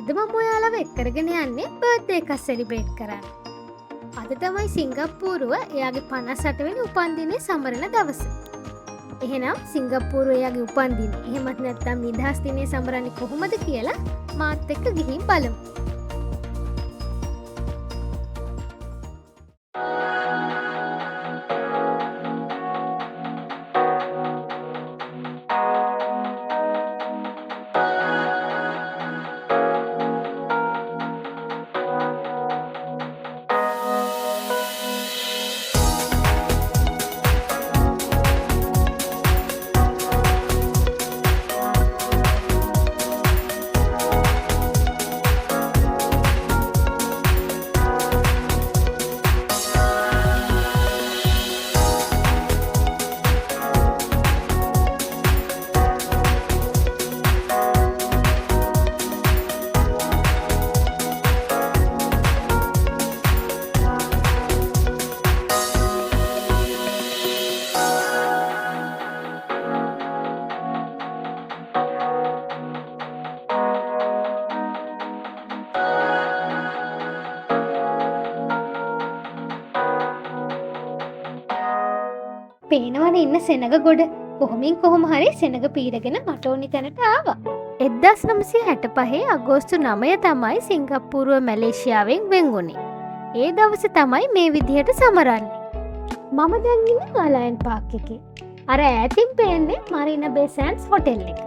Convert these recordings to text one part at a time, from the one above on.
අද මම ඔයාලව එක්කරගෙන යන්නේ බර්ත්ඩේ එකක් සෙලිබ්‍රේට් කරන්න. අද තමයි සිංගප්පූරුව එයාගේ 58 වෙනි උපන්දිනය සමරන දවස. එහෙනම් සිංගප්පූරුව එයාගේ උපන්දිනය එහෙමත් නැත්නම් නිදහස් දිනය සමරන්නේ කොහොමද කියලා මාත් එක්ක ගිහින් බලමු. පේනවන ඉන්න සෙනග ගොඩ කොහොමින් කොහොම හරි සෙනග පීරගෙන මට ඕනි තැනට ආවා. 1965 අගෝස්තු 9 තමයි සිංගප්පූරුව මැලේසියාවෙන් වෙන් වුණේ. ඒ දවස තමයි මේ විදිහට සමරන්නේ. මම දැන් ඉන්නේ ගලයන් පාක් එකේ. අර ඈතින් පේන්නේ මරීනා බේ සෑන්ඩ්ස් හොටෙල් එක.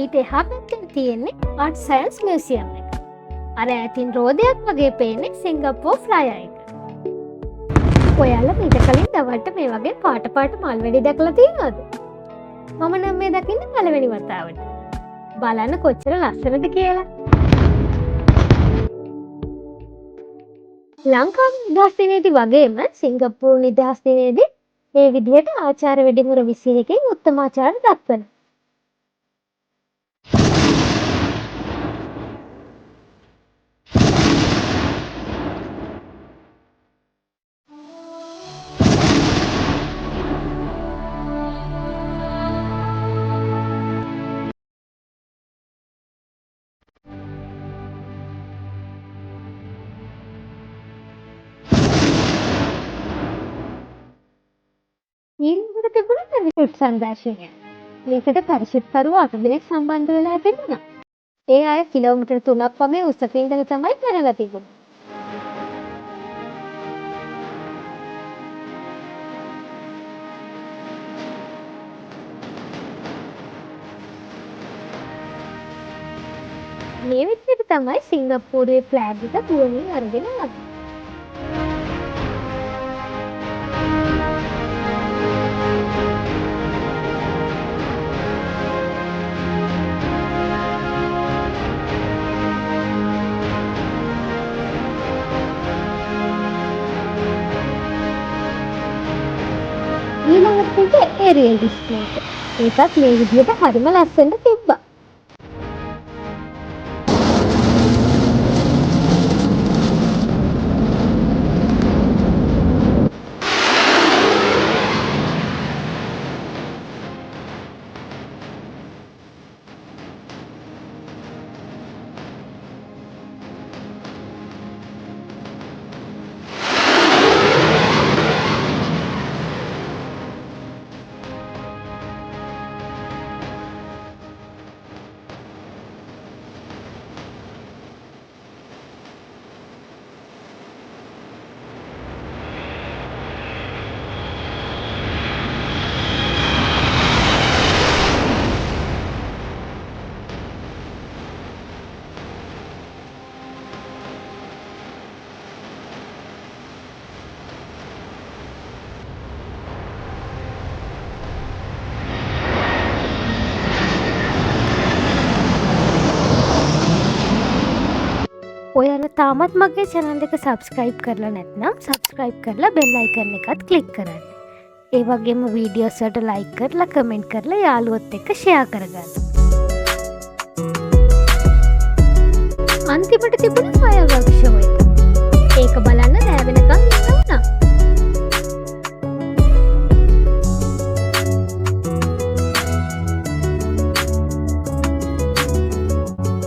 ඊට එහා පැත්තේ තියෙන්නේ ආර්ට් සයන්ස් මියුසියම් එක. අර ඈතින් රෝදයක් වගේ පේන්නේ සිංගප්පූර් ෆ්ලයර් එක. ඔයාලා මීට කලින් දවල්ට මේ වගේ පාට මල් වැඩි දැකලා තියෙනවද? මම නම් මේ දකින්නේ පළවෙනි වතාවට. බලන්න කොච්චර ලස්සනද කියලා. ලංකාවේ නිදහස් දිනේදී වගේම සිංගප්පූරු නිදහස් දිනේදී මේ විදිහට ආචාර වැඩිමුර 21කින් උත්තමාචාර දක්වනවා. ඊළඟට තිබුණ පැරෂුට් සංදර්ශනය. මේකට පැරෂුට්කරුවෝ 8 දෙනෙක් සම්බන්ධ වෙලා තිබුණා. ඒ අය කිලෝමීටර් 3ක් වගේ උසක ඉඳලා තමයි පැනලා තිබුණේ. මේ විදිහට තමයි සිංගප්පූරුවේ ෆ්ලෑග් එක පුරමින් අරගෙන ආවේ. ඊළඟට ඒරියල් ඩිස්ප්ලේ එක. ඒකත් මේ විදිහට හරිම ලස්සනට තිබ්බා. ඔයාලා තාමත් මගේ channel එක subscribe කරලා නැත්නම් subscribe කරලා bell icon එකත් click කරන්න. ඒ වගේම videos වලට like කරලා comment කරලා යාළුවොත් එක්ක share කරගන්න. අන්තිමට තිබුණ fireworks show එක. ඒක බලන්න රෑ වෙනකන් ඉන්න උනා.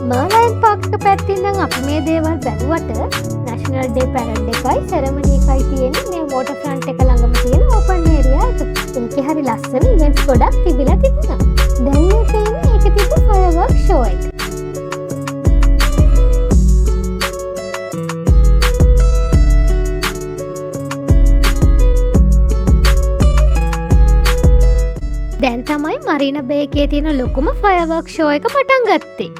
මර්ලයින් පාක් එක පැත්තින්නම් අපි මේ දේවල් බැලුවට නැෂනල් ඩේ පැරඩ් එකයි සෙරමනි එකයි තියෙන්නේ මේ වෝටර් ෆ්‍රන්ට් එක ළඟම තියෙන ඕපන් ඒරියා එක. ඒකේ හරි ලස්සන ඉවෙන්ට්ස් ගොඩක් තිබිලා තිබුණා. දැන් මේ තියෙන්නේ ඒකේ තිබු ෆයර්වර්ක් ෂෝ එක. දැන් තමයි මරීන බේ එකේ තියෙන ලොකුම ෆයර්වර්ක් ෂෝ එක පටන් ගත්තේ.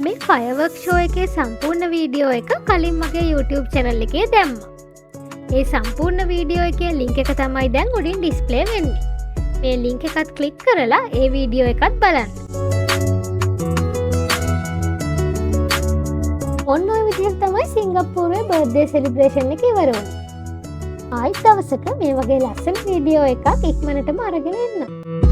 මේ ෆයර්වර්ක් ෂෝ එකේ සම්පූර්ණ වීඩියෝ එක කලින් මගේ YouTube channel එකේ දැම්මා. ඒ සම්පූර්ණ වීඩියෝ එකේ link එක තමයි දැන් උඩින් display වෙන්නේ. මේ link එකත් click කරලා ඒ වීඩියෝ එකත් බලන්න. ඔන්න ඔය විදිහට තමයි සිංගප්පූරුවේ බර්ත්ඩේ සෙලිබ්‍රේෂන් එක ඉවර වුණේ. ආයෙත් දවසක මේ වගේ ලස්සන වීඩියෝ එකක් ඉක්මනටම අරගෙන එන්න.